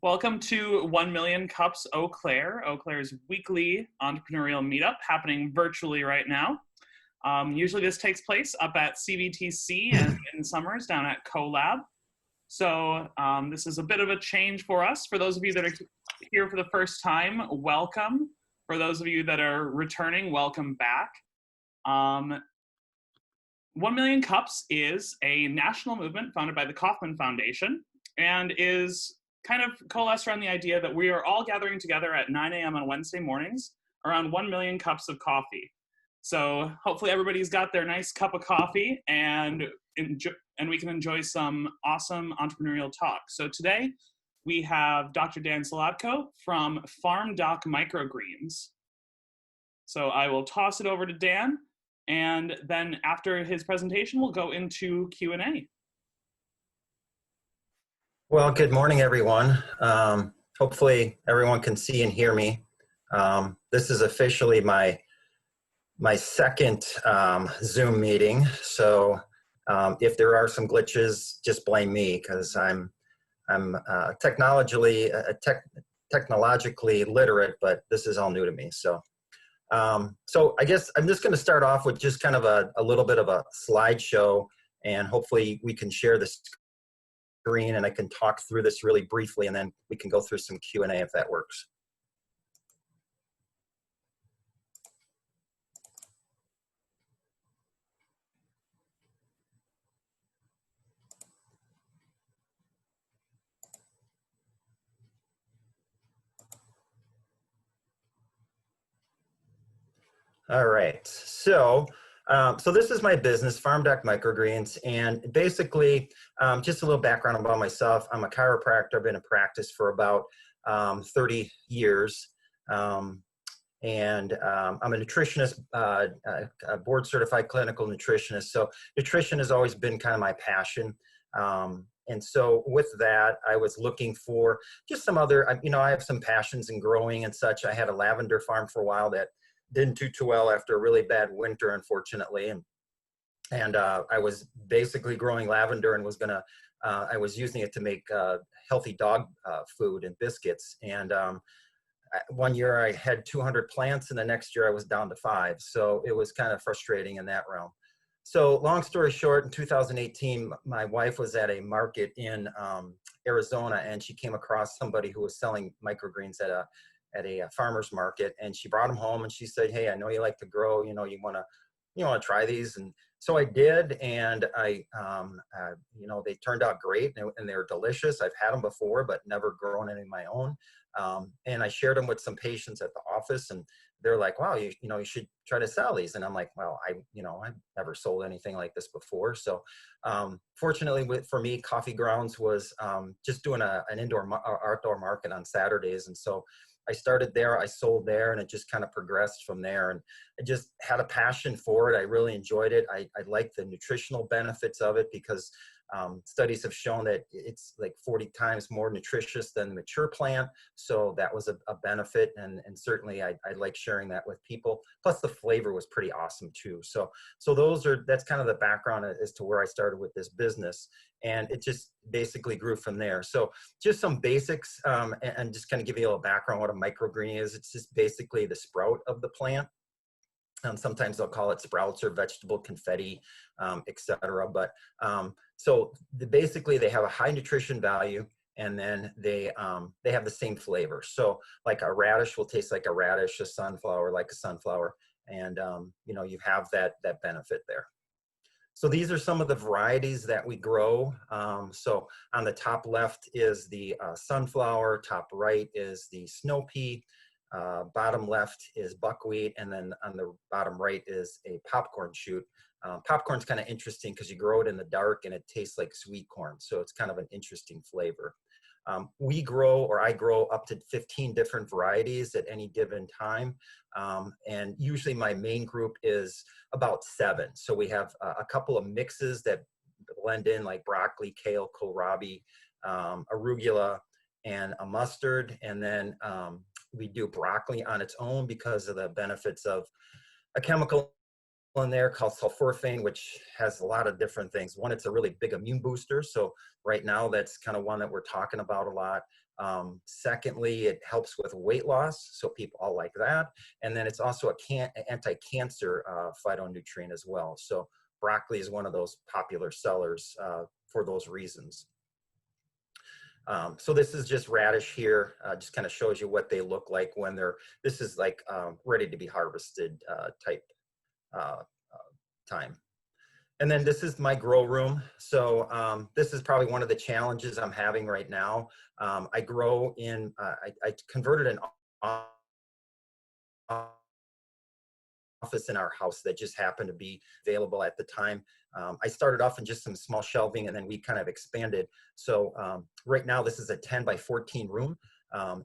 Welcome to 1 Million Cups Eau Claire, Eau Claire's weekly entrepreneurial meetup happening virtually right now. Usually this takes place up at CVTC and in summers down at CoLab. So this is a bit of a change for us. For those of you that are here for the first time, welcome. For those of you that are returning, welcome back. 1 Million Cups is a national movement founded by the Kauffman Foundation and is kind of coalesced around the idea that we are all gathering together at 9 a.m. on Wednesday mornings around 1 million cups of coffee. So hopefully everybody's got their nice cup of coffee and we can enjoy some awesome entrepreneurial talk. So today we have Dr. Dan Salatko from Farm Doc Microgreens. So I will toss it over to Dan, and then after his presentation, we'll go into Q&A. Well, good morning, everyone. Hopefully everyone can see and hear me. This is officially my second Zoom meeting. So if there are some glitches, just blame me, because I'm technologically literate, but this is all new to me. So I guess I'm just going to start off with just kind of a little bit of a slideshow, and hopefully we can share this screen and I can talk through this really briefly, and then we can go through some Q&A if that works. All right, so this is my business, Farm Doc Microgreens, and basically, just a little background about myself. I'm a chiropractor. I've been in practice for about 30 years, and I'm a nutritionist, a board-certified clinical nutritionist. So nutrition has always been kind of my passion. And so with that, I was looking for just some other, I have some passions in growing and such. I had a lavender farm for a while that didn't do too well after a really bad winter, unfortunately. And I was basically growing lavender and I was using it to make healthy dog food and biscuits. And one year I had 200 plants, and the next year I was down to 5. So it was kind of frustrating in that realm. So long story short, in 2018, my wife was at a market in Arizona, and she came across somebody who was selling microgreens at a farmer's market, and she brought them home and she said, "Hey, I know you like to grow, you want to try these." And so I did, and they turned out great, and they're delicious. I've had them before, but never grown any of my own. And I shared them with some patients at the office, and they're like, "Wow, you should try to sell these." And I'm like, "Well, I've never sold anything like this before." So fortunately for me, Coffee Grounds was just doing an outdoor market on Saturdays. And so I started there, I sold there, and it just kind of progressed from there. And I just had a passion for it. I really enjoyed it. I liked the nutritional benefits of it, because studies have shown that it's like 40 times more nutritious than the mature plant. So that was a benefit. And certainly I like sharing that with people. Plus the flavor was pretty awesome too. So that's kind of the background as to where I started with this business. And it just basically grew from there. So just some basics, and just kind of give you a little background what a microgreen is. It's just basically the sprout of the plant. Sometimes they'll call it sprouts or vegetable confetti, etc. But basically they have a high nutrition value, and then they have the same flavor. So like a radish will taste like a radish, a sunflower like a sunflower, and you have that benefit there. So these are some of the varieties that we grow. So on the top left is the sunflower, top right is the snow pea, bottom left is buckwheat, and then on the bottom right is a popcorn shoot. Popcorn's kind of interesting because you grow it in the dark and it tastes like sweet corn. So it's kind of an interesting flavor. I grow up to 15 different varieties at any given time. And usually my main group is about 7. So we have a couple of mixes that blend in, like broccoli, kale, kohlrabi, arugula, and a mustard. And then we do broccoli on its own because of the benefits of a chemical in there called sulforaphane, which has a lot of different things. One, it's a really big immune booster. So right now that's kind of one that we're talking about a lot. Secondly, it helps with weight loss, so people all like that. And then it's also an anti-cancer phytonutrient as well. So broccoli is one of those popular sellers for those reasons. So this is just radish here, just kind of shows you what they look like when this is like ready to be harvested type time. And then this is my grow room. So this is probably one of the challenges I'm having right now. I grow in, I converted an office in our house that just happened to be available at the time. I started off in just some small shelving, and then we kind of expanded. So right now this is a 10 by 14 room,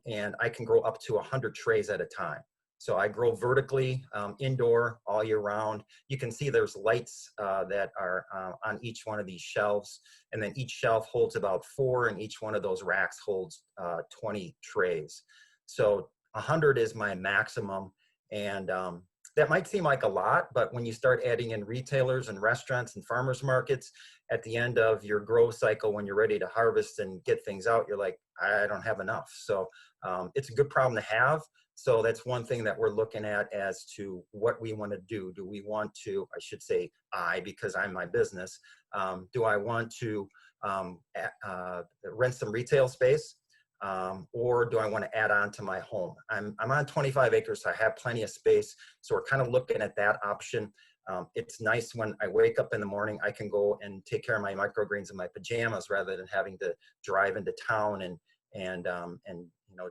and I can grow up to 100 trays at a time. So I grow vertically, indoor, all year round. You can see there's lights that are on each one of these shelves, and then each shelf holds about 4, and each one of those racks holds 20 trays. So 100 is my maximum, and that might seem like a lot, but when you start adding in retailers and restaurants and farmers markets, at the end of your grow cycle, when you're ready to harvest and get things out, you're like, I don't have enough. So it's a good problem to have. So that's one thing that we're looking at as to what we want to do. Do we want to, I should say because I'm my business, do I want to rent some retail space? Or do I want to add on to my home? I'm on 25 acres, so I have plenty of space. So we're kind of looking at that option. It's nice when I wake up in the morning, I can go and take care of my microgreens in my pajamas rather than having to drive into town and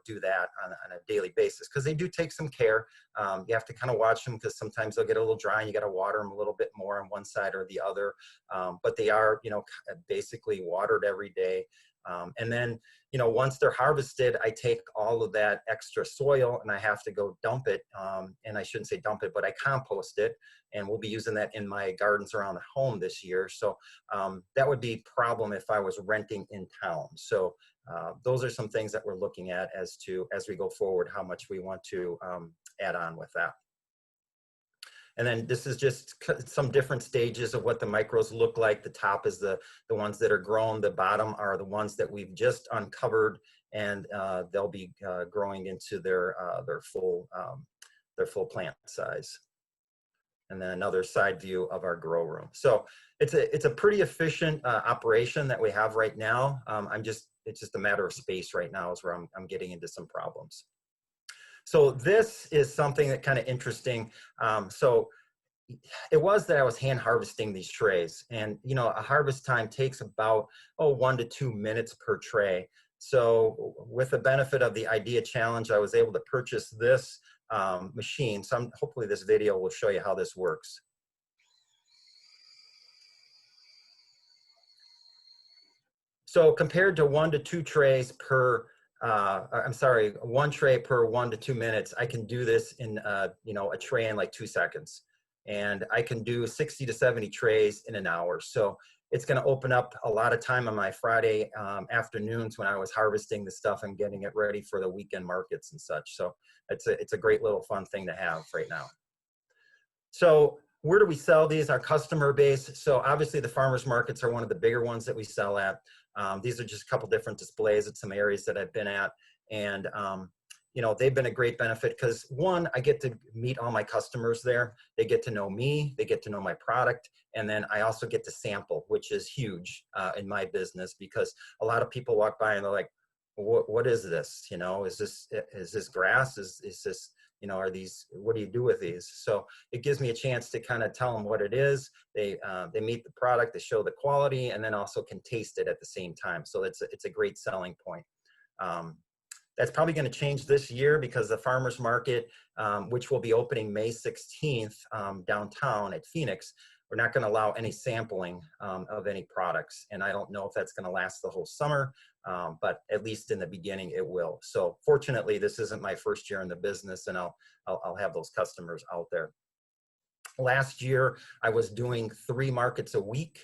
do that on a daily basis, because they do take some care. You have to kind of watch them because sometimes they'll get a little dry and you got to water them a little bit more on one side or the other. But they are, basically watered every day. And then, once they're harvested, I take all of that extra soil and I have to go dump it. And I shouldn't say dump it, but I compost it. And we'll be using that in my gardens around the home this year. So that would be a problem if I was renting in town. So those are some things that we're looking at as we go forward, how much we want to add on with that. And then this is just some different stages of what the micros look like. The top is the ones that are grown. The bottom are the ones that we've just uncovered, and they'll be growing into their full plant size. And then another side view of our grow room. So it's a pretty efficient operation that we have right now. It's just a matter of space right now is where I'm getting into some problems. So this is something that kind of interesting. So it was that I was hand harvesting these trays, and a harvest time takes about 1 to 2 minutes per tray. So with the benefit of the idea challenge, I was able to purchase this machine. So hopefully this video will show you how this works. So compared to 1 to 2 trays per one tray per 1 to 2 minutes, I can do this in a tray in like 2 seconds. And I can do 60 to 70 trays in an hour. So it's going to open up a lot of time on my Friday afternoons when I was harvesting the stuff and getting it ready for the weekend markets and such. So it's a great little fun thing to have right now. So where do we sell these? Our customer base. So obviously the farmers markets are one of the bigger ones that we sell at. These are just a couple different displays at some areas that I've been at. And they've been a great benefit because, one, I get to meet all my customers there. They get to know me, they get to know my product, and then I also get to sample, which is huge in my business, because a lot of people walk by and they're like, what is this? Is this grass? Is this, are these, what do you do with these? So it gives me a chance to kind of tell them what it is. They meet the product, they show the quality, and then also can taste it at the same time. So it's a great selling point. That's probably going to change this year because the farmers market, which will be opening May 16th downtown at Phoenix, we're not going to allow any sampling of any products. And I don't know if that's going to last the whole summer, but at least in the beginning it will. So fortunately, this isn't my first year in the business, and I'll have those customers out there. Last year, I was doing 3 markets a week.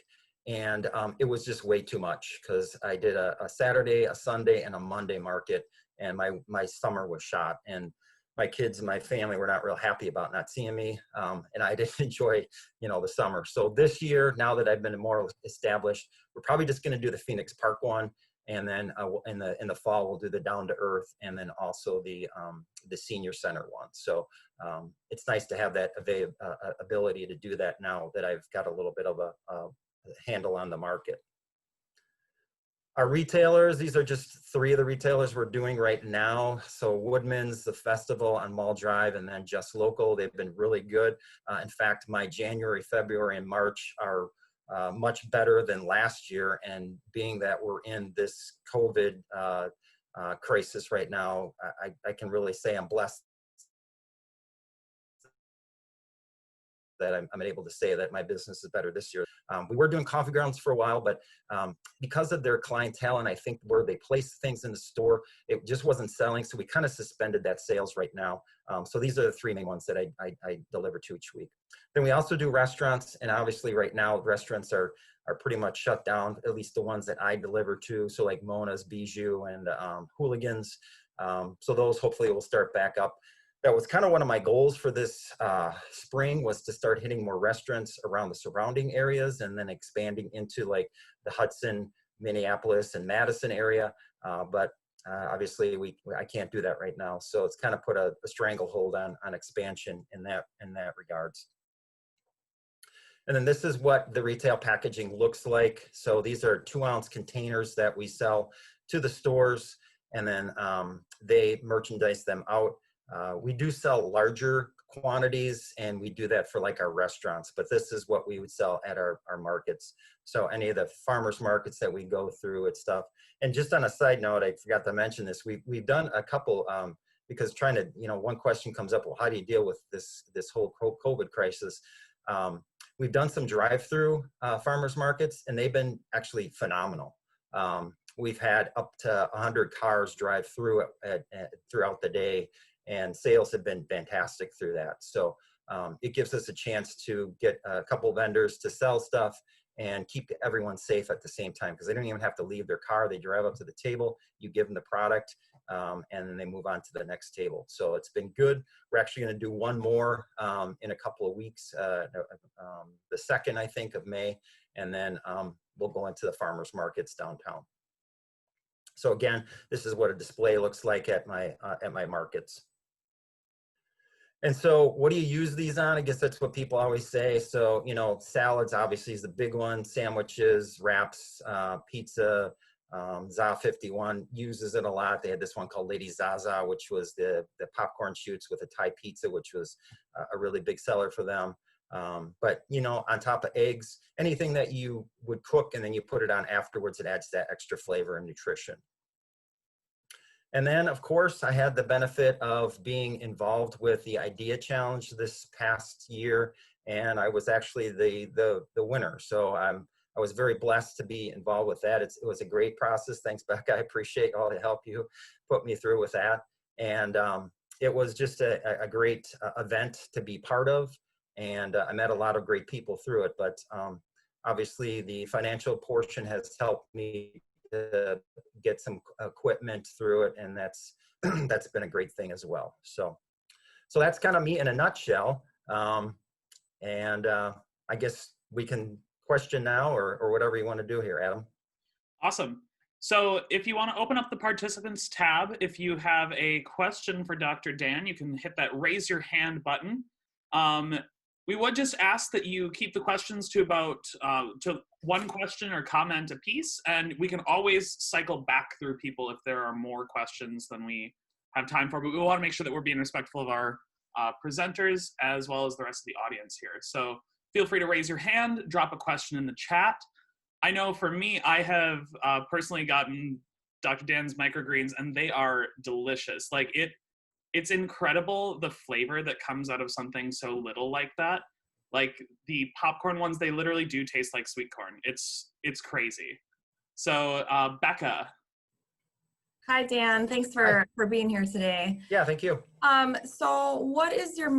And it was just way too much because I did a Saturday, a Sunday, and a Monday market, and my summer was shot. And my kids and my family were not real happy about not seeing me, and I didn't enjoy, the summer. So this year, now that I've been more established, we're probably just going to do the Phoenix Park one, And then in the fall, we'll do the Down to Earth, and then also the senior center one. So it's nice to have that ability to do that now that I've got a little bit of a handle on the market. Our retailers, these are just 3 of the retailers we're doing right now. So Woodman's, the Festival on Mall Drive, and then Just Local. They've been really good. In fact, my January, February, and March are much better than last year. And being that we're in this COVID crisis right now, I can really say I'm blessed that I'm able to say that my business is better this year. We were doing coffee grounds for a while, but because of their clientele and I think where they place things in the store, it just wasn't selling. So we kind of suspended that sales right now. So these are the 3 main ones that I deliver to each week. Then we also do restaurants, and obviously right now restaurants are pretty much shut down, at least the ones that I deliver to. So like Mona's, Bijou, and Hooligans. So those hopefully will start back up. That was kind of one of my goals for this spring, was to start hitting more restaurants around the surrounding areas and then expanding into like the Hudson, Minneapolis, and Madison area. But obviously I can't do that right now. So it's kind of put a stranglehold on expansion in that regards. And then this is what the retail packaging looks like. So these are 2-ounce containers that we sell to the stores, and then they merchandise them out. We do sell larger quantities, and we do that for like our restaurants, but this is what we would sell at our markets. So any of the farmers markets that we go through and stuff. And just on a side note, I forgot to mention this, we've done a couple, because trying to, one question comes up, well, how do you deal with this whole COVID crisis? We've done some drive-through farmers markets, and they've been actually phenomenal. We've had up to 100 cars drive through throughout the day, and sales have been fantastic through that. So it gives us a chance to get a couple vendors to sell stuff and keep everyone safe at the same time, because they don't even have to leave their car. They drive up to the table, you give them the product, and then they move on to the next table. So it's been good. We're actually going to do one more in a couple of weeks, the 2nd, I think, of May, and then we'll go into the farmers markets downtown. So again, this is what a display looks like at my markets. And so what do you use these on? I guess that's what people always say. So, salads obviously is the big one, sandwiches, wraps, pizza. ZA 51 uses it a lot. They had this one called Lady Zaza, which was the popcorn shoots with a Thai pizza, which was a really big seller for them. But, on top of eggs, anything that you would cook and then you put it on afterwards, it adds that extra flavor and nutrition. And then, of course, I had the benefit of being involved with the Idea Challenge this past year, and I was actually the winner. So I was very blessed to be involved with that. It was a great process. Thanks, Becca. I appreciate all the help you put me through with that. And it was just a great event to be part of, and I met a lot of great people through it. But obviously, the financial portion has helped me to get some equipment through it, and that's been a great thing as well. So that's kind of me in a nutshell. And I guess we can question now or whatever you want to do here, Adam. Awesome. So if you want to open up the participants tab, if you have a question for Dr. Dan, you can hit that raise your hand button. We would just ask that you keep the questions to about to one question or comment a piece, and we can always cycle back through people if there are more questions than we have time for, but we want to make sure that we're being respectful of our presenters as well as the rest of the audience here. So feel free to raise your hand, drop a question in the chat. I know for me, I have personally gotten Dr. Dan's microgreens, and they are delicious. Like it's incredible the flavor that comes out of something so little like that. Like the popcorn ones, they literally do taste like sweet corn. It's crazy. So Becca. Hi, Dan. Thanks for being here today. Yeah, thank you. So what is your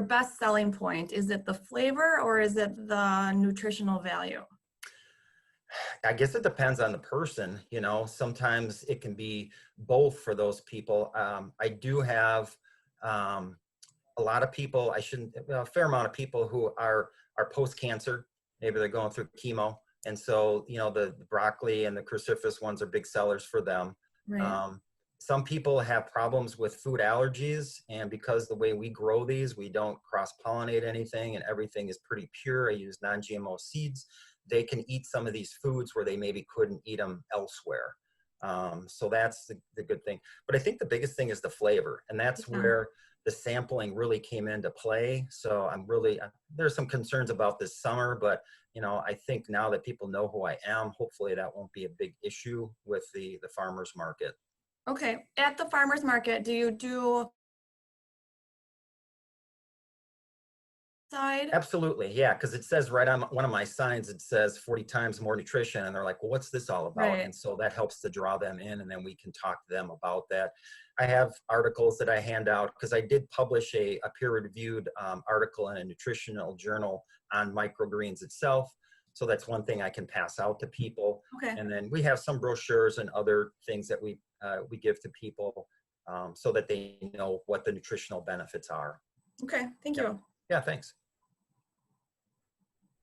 best selling point? Is it the flavor or is it the nutritional value? I guess it depends on the person. Sometimes it can be both for those people. I do have a lot of people, a fair amount of people who are post-cancer. Maybe they're going through chemo, And so, the broccoli and the cruciferous ones are big sellers for them. Right. Um, some people have problems with food allergies, and because the way we grow these, we don't cross-pollinate anything, and everything is pretty pure. I use non-GMO seeds. They can eat some of these foods where they maybe couldn't eat them elsewhere. So that's the good thing. But I think the biggest thing is the flavor, and that's Yeah. where the sampling really came into play. So there's some concerns about this summer, but I think now that people know who I am, hopefully that won't be a big issue with the farmers market. Okay. At the farmer's market, do you do side? Absolutely. Yeah. Because it says right on one of my signs, it says 40 times more nutrition. And they're like, well, what's this all about? Right. And so that helps to draw them in, and then we can talk to them about that. I have articles that I hand out because I did publish a peer-reviewed article in a nutritional journal on microgreens itself. So that's one thing I can pass out to people. Okay. And then we have some brochures and other things that we give to people so that they know what the nutritional benefits are. Okay. Thank Yep. you. Yeah, thanks.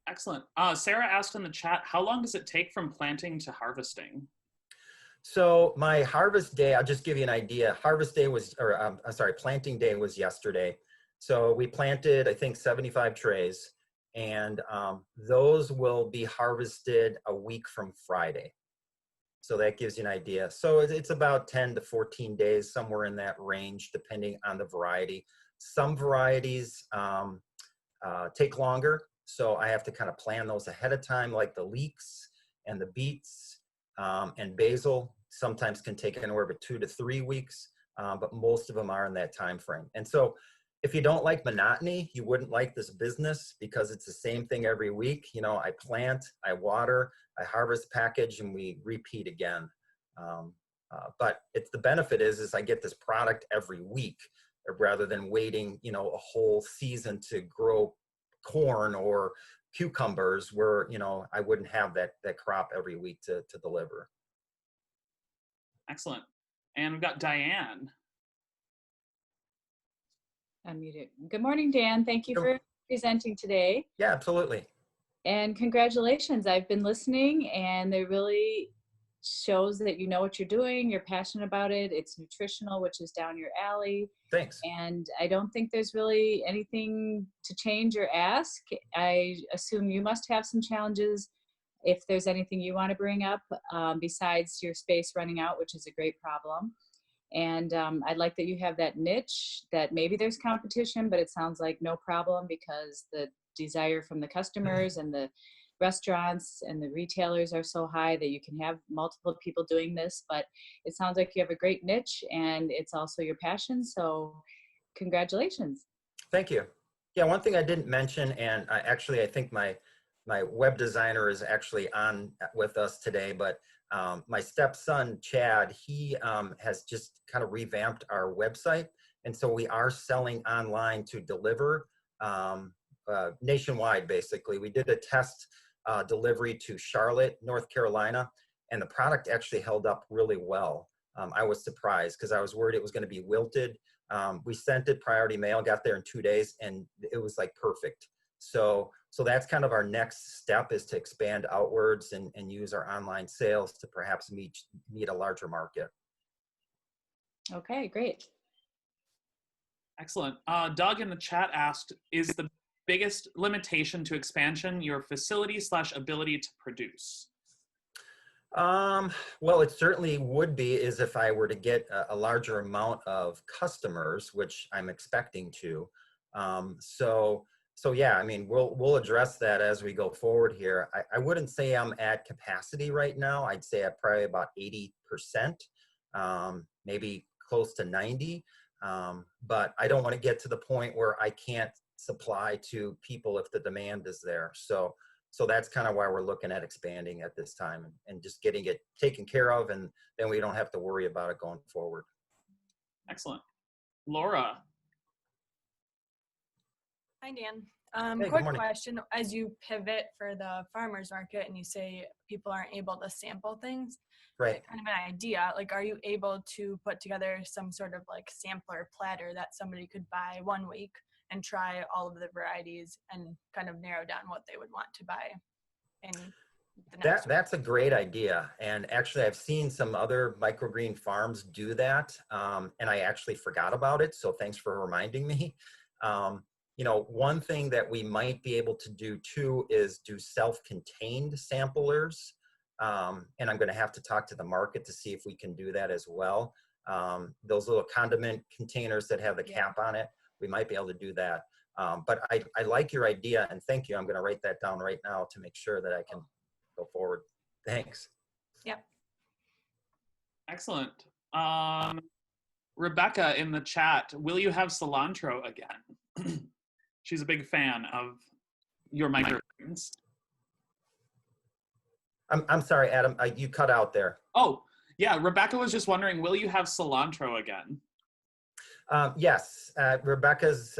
Excellent. Sarah asked in the chat, how long does it take from planting to harvesting? So my harvest day, I'll just give you an idea. Harvest day was, or I'm sorry, planting day was yesterday. So we planted, I think, 75 trays, and those will be harvested a week from Friday. So that gives you an idea. So it's about 10 to 14 days, somewhere in that range, depending on the variety. Some varieties take longer. So I have to kind of plan those ahead of time, like the leeks and the beets and basil. Sometimes can take anywhere but 2 to 3 weeks, but most of them are in that time frame. And so if you don't like monotony, you wouldn't like this business because it's the same thing every week. I plant, I water, I harvest, package, and we repeat again. But the benefit is I get this product every week rather than waiting, a whole season to grow corn or cucumbers where, I wouldn't have that crop every week to deliver. Excellent. And we've got Diane. Unmuted. Good morning, Dan. Thank you for presenting today. Yeah, absolutely. And congratulations. I've been listening, and it really shows that you know what you're doing. You're passionate about it. It's nutritional, which is down your alley. Thanks. And I don't think there's really anything to change or ask. I assume you must have some challenges. If there's anything you want to bring up besides your space running out, which is a great problem. And I'd like that you have that niche, that maybe there's competition, but it sounds like no problem because the desire from the customers and the restaurants and the retailers are so high that you can have multiple people doing this. But it sounds like you have a great niche and it's also your passion. So congratulations. Thank you. Yeah, one thing I didn't mention, and I think my web designer is actually on with us today, but my stepson, Chad, he has just kind of revamped our website. And so we are selling online to deliver nationwide, basically. We did a test delivery to Charlotte, North Carolina, and the product actually held up really well. I was surprised because I was worried it was going to be wilted. We sent it priority mail, got there in 2 days, and it was like perfect. So that's kind of our next step, is to expand outwards and use our online sales to perhaps meet a larger market. Okay, great. Excellent. Doug in the chat asked, is the biggest limitation to expansion your facility/ability to produce? Well, it certainly would be, is if I were to get a larger amount of customers, which I'm expecting to. So yeah, I mean, we'll address that as we go forward here. I wouldn't say I'm at capacity right now. I'd say I'm probably about 80%, maybe close to 90. But I don't want to get to the point where I can't supply to people if the demand is there. So that's kind of why we're looking at expanding at this time and just getting it taken care of, and then we don't have to worry about it going forward. Excellent. Laura. Hi, Dan. Hey, quick good morning. question. As you pivot for the farmer's market and you say people aren't able to sample things, Right. kind of an idea, like, are you able to put together some sort of like sampler platter that somebody could buy 1 week and try all of the varieties and kind of narrow down what they would want to buy? And the next one. That's a great idea. And actually, I've seen some other microgreen farms do that, and I actually forgot about it. So thanks for reminding me. You know, one thing that we might be able to do too is do self-contained samplers. And I'm going to have to talk to the market to see if we can do that as well. Those little condiment containers that have the cap on it, we might be able to do that. But I like your idea, and thank you. I'm going to write that down right now to make sure that I can go forward. Thanks. Yep. Excellent. Rebecca in the chat, will you have cilantro again? She's a big fan of your microgreens. I'm sorry, Adam, you cut out there. Oh, yeah, Rebecca was just wondering, will you have cilantro again? Yes, Rebecca's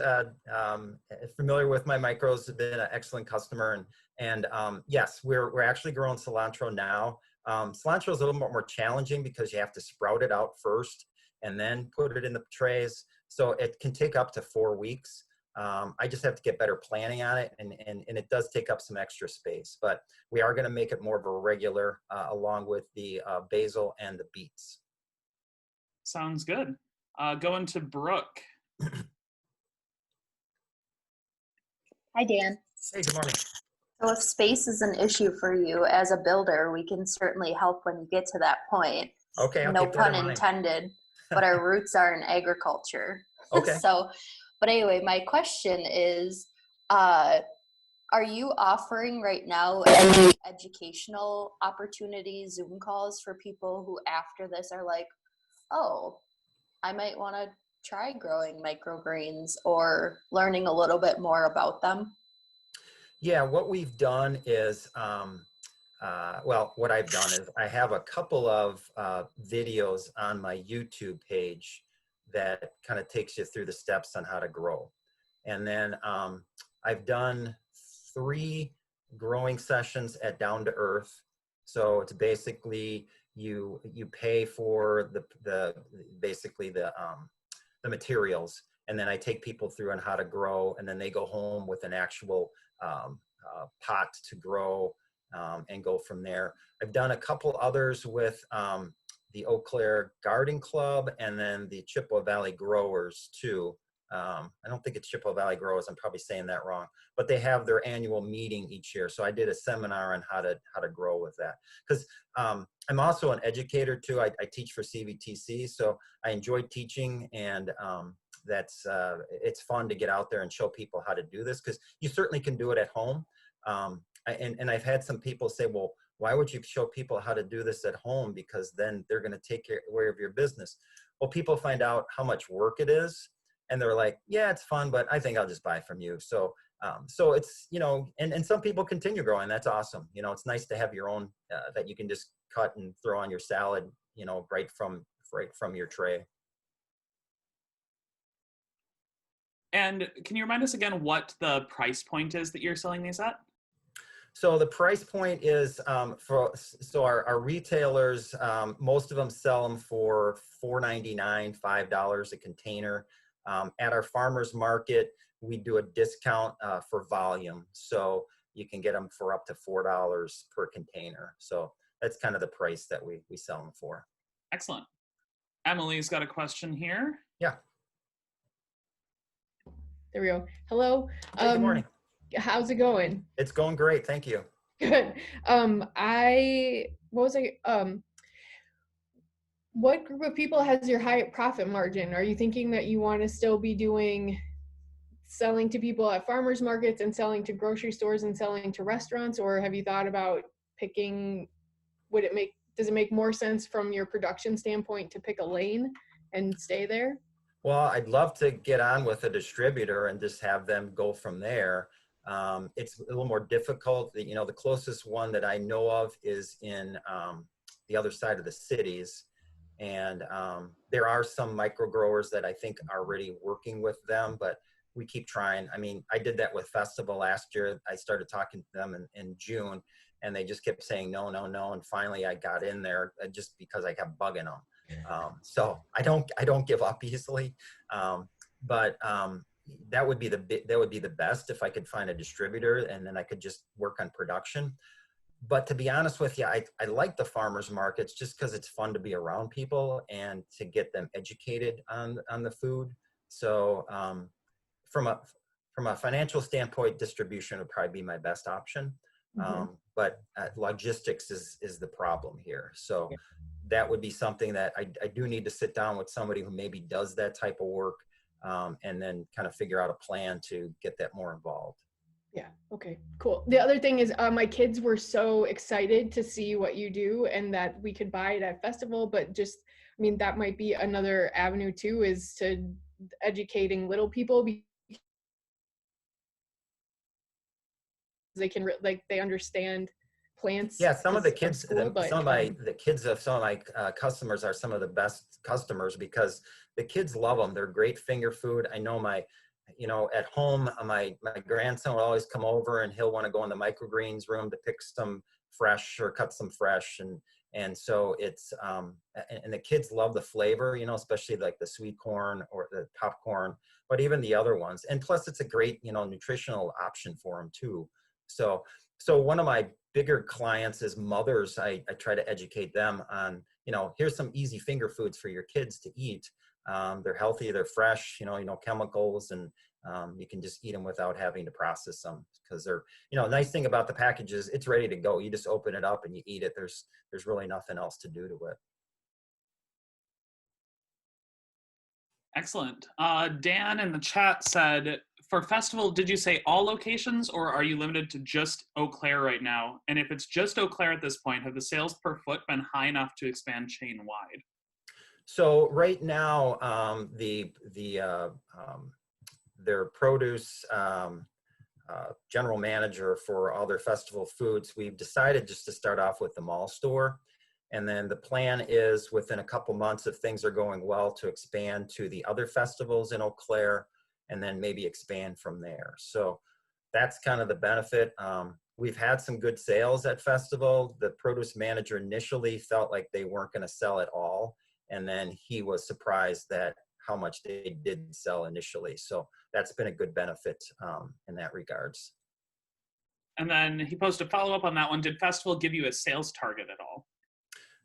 familiar with my micros, has been an excellent customer, and yes, we're actually growing cilantro now. Cilantro is a little more challenging because you have to sprout it out first and then put it in the trays. So it can take up to 4 weeks. I just have to get better planning on it, and it does take up some extra space, but we are going to make it more of a regular along with the basil and the beets. Sounds good. Going to Brooke. Hi, Dan. Hey, good morning. So if space is an issue for you as a builder, we can certainly help when you get to that point. Okay, I'll no keep that in pun mind. intended, but our roots are in agriculture. Okay. So, but anyway, my question is, are you offering right now any educational opportunities, Zoom calls for people who after this are like, oh, I might want to try growing microgreens or learning a little bit more about them? Yeah, what we've done is, well, what I've done is I have a couple of videos on my YouTube page that kind of takes you through the steps on how to grow. And then I've done 3 growing sessions at Down to Earth. So it's basically you pay for basically the materials, and then I take people through on how to grow, and then they go home with an actual pot to grow and go from there. I've done a couple others with the Eau Claire Garden Club and then the Chippewa Valley Growers too. I don't think it's Chippewa Valley Growers, I'm probably saying that wrong, but they have their annual meeting each year. So I did a seminar on how to grow with that. Because I'm also an educator too. I teach for CVTC, so I enjoy teaching, and it's fun to get out there and show people how to do this, because you certainly can do it at home. And I've had some people say, well, why would you show people how to do this at home? Because then they're going to take care of your business. Well, people find out how much work it is, and they're like, yeah, it's fun, but I think I'll just buy from you. So so it's, you know, and some people continue growing. That's awesome. You know, it's nice to have your own that you can just cut and throw on your salad, you know, right from your tray. And can you remind us again what the price point is that you're selling these at? So the price point is so our retailers, most of them sell them for $4.99, $5 a container. At our farmers market, we do a discount for volume, so you can get them for up to $4 per container. So that's kind of the price that we sell them for. Excellent. Emily's got a question here. Yeah. There we go. Hello. Hey, good morning. How's it going? It's going great. Thank you. Good. What group of people has your high profit margin? Are you thinking that you want to still be selling to people at farmers markets and selling to grocery stores and selling to restaurants? Or have you thought about picking, does it make more sense from your production standpoint to pick a lane and stay there? Well, I'd love to get on with a distributor and just have them go from there. It's a little more difficult. You know, the closest one that I know of is in the other side of the cities. And there are some micro growers that I think are already working with them, but we keep trying. I mean, I did that with Festival last year. I started talking to them in June, and they just kept saying no, no, no. And finally I got in there just because I kept bugging them. So I don't give up easily. But that would be the best if I could find a distributor, and then I could just work on production. but to be honest with you, I like the farmers markets just because it's fun to be around people and to get them educated on the food. So from a from a financial standpoint, distribution would probably be my best option. But logistics is the problem here. So that would be something that I do need to sit down with somebody who maybe does that type of work, and then kind of figure out a plan to get that more involved. Yeah. Okay, cool. The other thing is my kids were so excited to see what you do and that we could buy it at festival, but just, I mean, that might be another avenue too, is to educating little people because they can, like, they understand plants. Yeah, some of the kids, school, but, the kids of some of my customers are some of the best customers because the kids love them. They're great finger food. I know at home, my grandson will always come over and he'll want to go in the microgreens room to pick some fresh or cut some fresh. And so it's, and the kids love the flavor, especially like the sweet corn or the popcorn, but even the other ones. And plus it's a great, nutritional option for them too. So one of my bigger clients is mothers. I try to educate them on, here's some easy finger foods for your kids to eat. They're healthy, they're fresh, no chemicals, and you can just eat them without having to process them because they're, nice thing about the package is it's ready to go. You just open it up and you eat it. There's really nothing else to do to it. Excellent. Dan in the chat said, for festival, did you say all locations or are you limited to just Eau Claire right now? And if it's just Eau Claire at this point, have the sales per foot been high enough to expand chain wide? So right now, their produce general manager for all their festival foods, we've decided just to start off with the mall store. And then the plan is within a couple months, if things are going well, to expand to the other festivals in Eau Claire and then maybe expand from there. So that's kind of the benefit. We've had some good sales at festival. The produce manager initially felt like they weren't going to sell at all. And then he was surprised that how much they did sell initially. So that's been a good benefit in that regards. And then he posted a follow-up on that one. Did festival give you a sales target at all?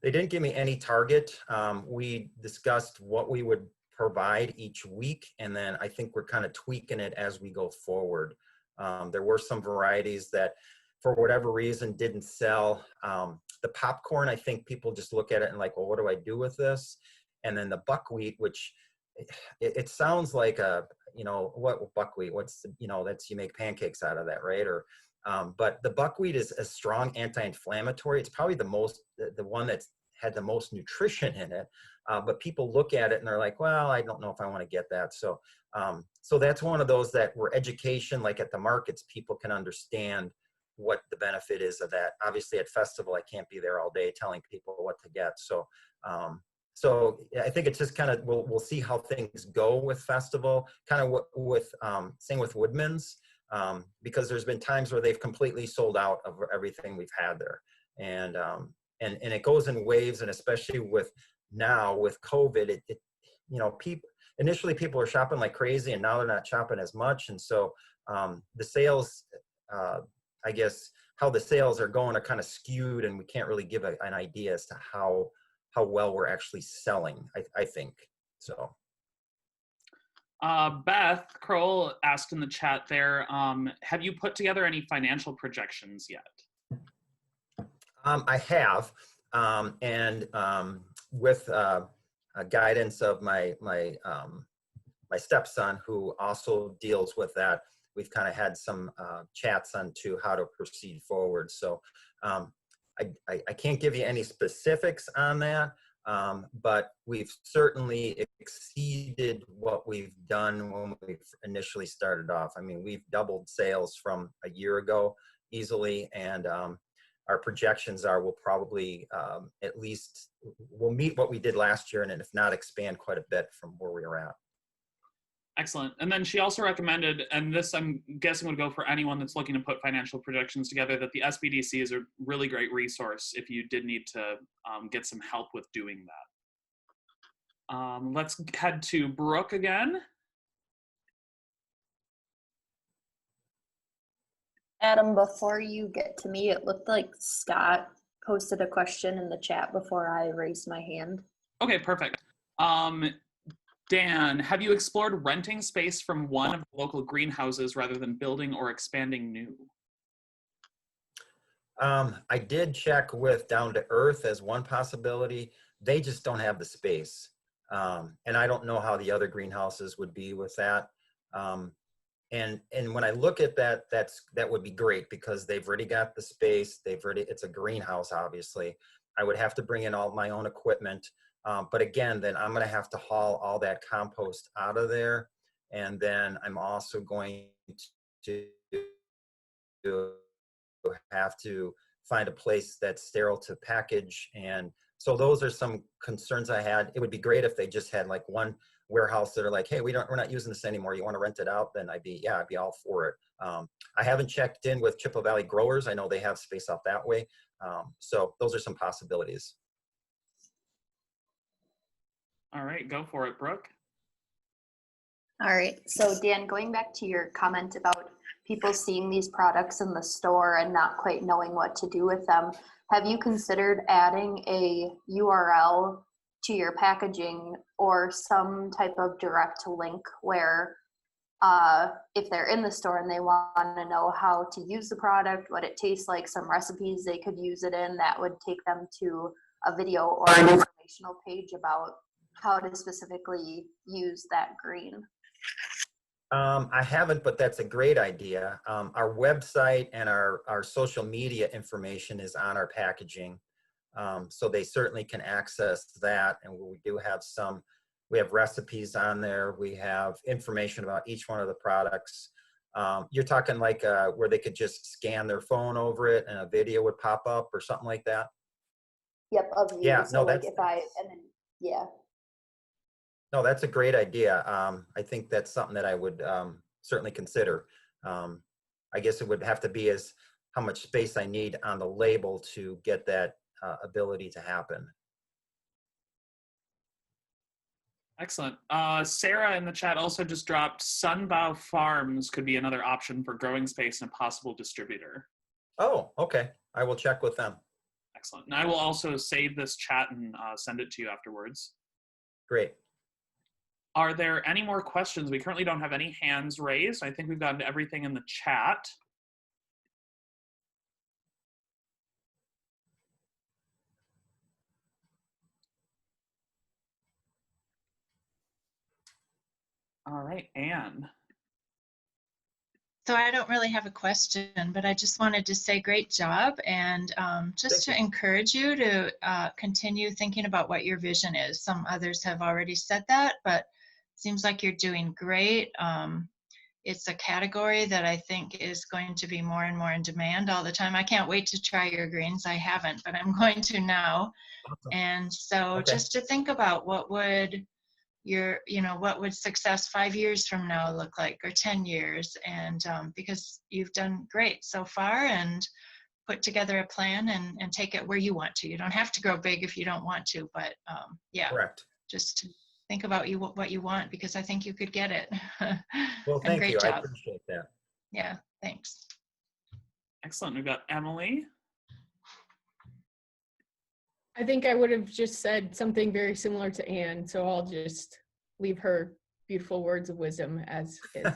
They didn't give me any target. We discussed what we would provide each week, and then I think we're kind of tweaking it as we go forward. There were some varieties that, for whatever reason, didn't sell. The popcorn, I think people just look at it and like, well, what do I do with this? And then the buckwheat, which it sounds like what buckwheat? What's that's, you make pancakes out of that, right? Or but the buckwheat is a strong anti-inflammatory. It's probably the one that's had the most nutrition in it. But people look at it and they're like, well, I don't know if I want to get that. So so that's one of those that where education, like at the markets, people can understand what the benefit is of that. Obviously at festival, I can't be there all day telling people what to get. So so I think it's just kind of, we'll see how things go with festival, kind of with same with Woodman's, because there's been times where they've completely sold out of everything we've had there. And it goes in waves, and especially with now with COVID, initially people are shopping like crazy and now they're not shopping as much. And so the sales, I guess how the sales are going are kind of skewed, and we can't really give an idea as to how well we're actually selling, I think. So. Beth Kroll asked in the chat there, have you put together any financial projections yet? I have, and with guidance of my stepson, who also deals with that, we've kind of had some chats on to how to proceed forward. So I can't give you any specifics on that, but we've certainly exceeded what we've done when we initially started off. I mean, we've doubled sales from a year ago easily, and our projections are we'll probably at least we'll meet what we did last year, and if not, expand quite a bit from where we were at. Excellent. And then she also recommended, and this I'm guessing would go for anyone that's looking to put financial projections together, that the SBDC is a really great resource if you did need to get some help with doing that. Let's head to Brooke again. Adam, before you get to me, it looked like Scott posted a question in the chat before I raised my hand. Okay, perfect. Dan, have you explored renting space from one of the local greenhouses rather than building or expanding new? I did check with Down to Earth as one possibility. They just don't have the space. And I don't know how the other greenhouses would be with that. And when I look at that, that would be great because they've already got the space. It's a greenhouse, obviously. I would have to bring in all my own equipment. But again, then I'm going to have to haul all that compost out of there. And then I'm also going to have to find a place that's sterile to package. And so those are some concerns I had. It would be great if they just had like one warehouse that are like, hey, we're not using this anymore. You want to rent it out? Then I'd be all for it. I haven't checked in with Chippewa Valley Growers. I know they have space out that way. So those are some possibilities. All right, go for it, Brooke. All right, so Dan, going back to your comment about people seeing these products in the store and not quite knowing what to do with them, have you considered adding a URL to your packaging or some type of direct link where if they're in the store and they want to know how to use the product, what it tastes like, some recipes they could use it in, that would take them to a video or an informational page about how to specifically use that green? I haven't, but that's a great idea. Our website and our social media information is on our packaging. So they certainly can access that. And we do have we have recipes on there. We have information about each one of the products. You're talking like where they could just scan their phone over it and a video would pop up or something like that? Yep, of you. Yeah, so no, like that's No, that's a great idea. I think that's something that I would certainly consider. I guess it would have to be as how much space I need on the label to get that ability to happen. Excellent. Sarah in the chat also just dropped Sunbow Farms could be another option for growing space and a possible distributor. Oh, okay. I will check with them. Excellent. And I will also save this chat and send it to you afterwards. Great. Are there any more questions? We currently don't have any hands raised. I think we've gotten to everything in the chat. All right, Anne. So I don't really have a question, but I just wanted to say great job and just to encourage you to continue thinking about what your vision is. Some others have already said that, but it seems like you're doing great. It's a category that I think is going to be more and more in demand all the time. I can't wait to try your greens. I haven't, but I'm going to now. Awesome. And so just to think about what would what would success 5 years from now look like, or 10 years? And because you've done great so far and put together a plan and take it where you want to. You don't have to grow big if you don't want to, but yeah, correct. Just to think about what you want, because I think you could get it. Well, thank great you. job. I appreciate that. Yeah, thanks. Excellent. We've got Emily. I think I would have just said something very similar to Anne, so I'll just leave her beautiful words of wisdom as is.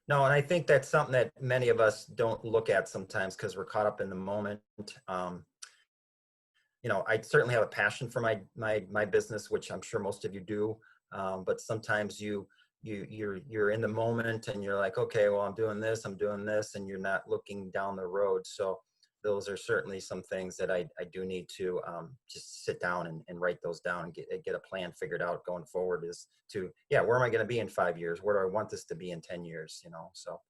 No, and I think that's something that many of us don't look at sometimes because we're caught up in the moment. I certainly have a passion for my business, which I'm sure most of you do. But sometimes you're in the moment and you're like, okay, well, I'm doing this, and you're not looking down the road. So those are certainly some things that I do need to just sit down and write those down and get a plan figured out going forward as to, where am I going to be in 5 years? Where do I want this to be in 10 years? So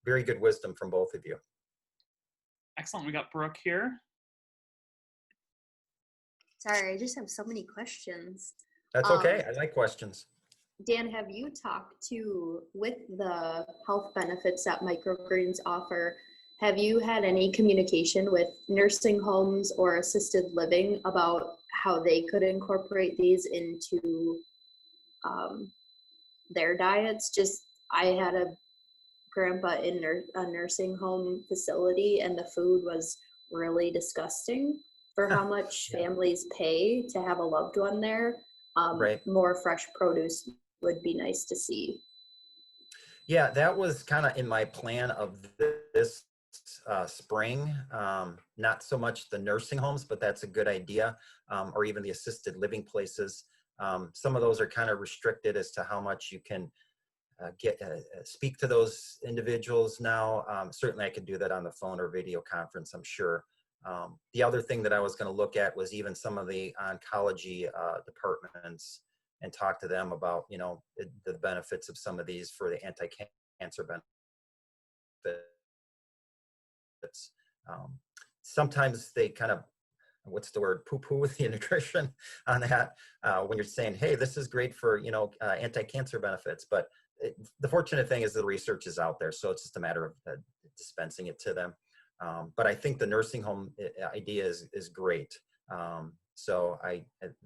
very good wisdom from both of you. Excellent. We got Brooke here. Sorry, I just have so many questions. That's okay. I like questions. Dan, have you talked with the health benefits that microgreens offer, have you had any communication with nursing homes or assisted living about how they could incorporate these into their diets? I had a grandpa in a nursing home facility, and the food was really disgusting for how much Yeah. families pay to have a loved one there. Right. More fresh produce would be nice to see. Yeah, that was kind of in my plan of this spring. Not so much the nursing homes, but that's a good idea, or even the assisted living places. Some of those are kind of restricted as to how much you can speak to those individuals now. Certainly I could do that on the phone or video conference, I'm sure. The other thing that I was going to look at was even some of the oncology departments and talk to them about, you know, the benefits of some of these for the anti-cancer benefits. Um, Sometimes they kind of, what's the word, poo-poo the nutrition on that when you're saying, hey, this is great for, you know, anti-cancer benefits. But the fortunate thing is the research is out there, so it's just a matter of dispensing it to them. But I think the nursing home idea is great. So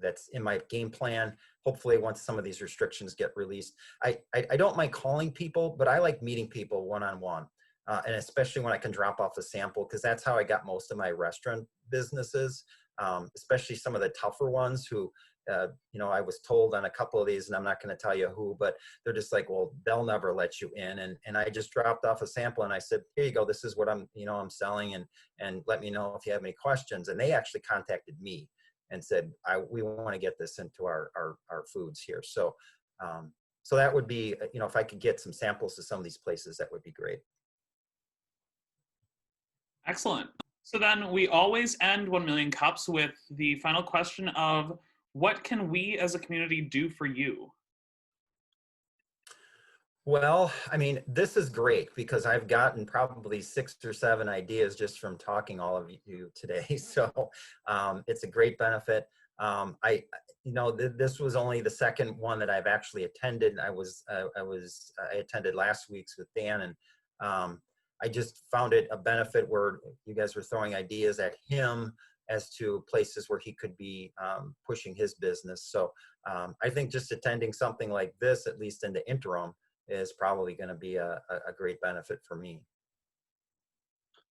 that's in my game plan. Hopefully, once some of these restrictions get released, I don't mind calling people, but I like meeting people one-on-one. And especially when I can drop off a sample, because that's how I got most of my restaurant businesses, especially some of the tougher ones who, you know, I was told on a couple of these, and I'm not going to tell you who, but they're just like, well, they'll never let you in. And I just dropped off a sample and I said, here you go, this is what I'm selling, and let me know if you have any questions. And they actually contacted me and said, we want to get this into our foods here. So, so that would be, you know, if I could get some samples to some of these places, that would be great. Excellent. So then we always end 1 Million Cups with the final question of, what can we as a community do for you? Well, I mean, this is great because I've gotten probably 6 or 7 ideas just from talking all of you today. So it's a great benefit. This was only the second one that I've actually attended. I attended last week's with Dan, and I just found it a benefit where you guys were throwing ideas at him as to places where he could be pushing his business. So I think just attending something like this, at least in the interim, is probably going to be a great benefit for me.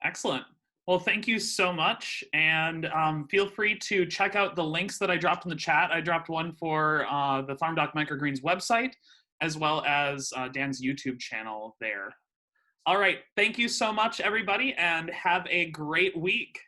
Excellent. Well, thank you so much. And feel free to check out the links that I dropped in the chat. I dropped one for the Farm Doc Microgreens website, as well as Dan's YouTube channel there. All right. Thank you so much, everybody, and have a great week.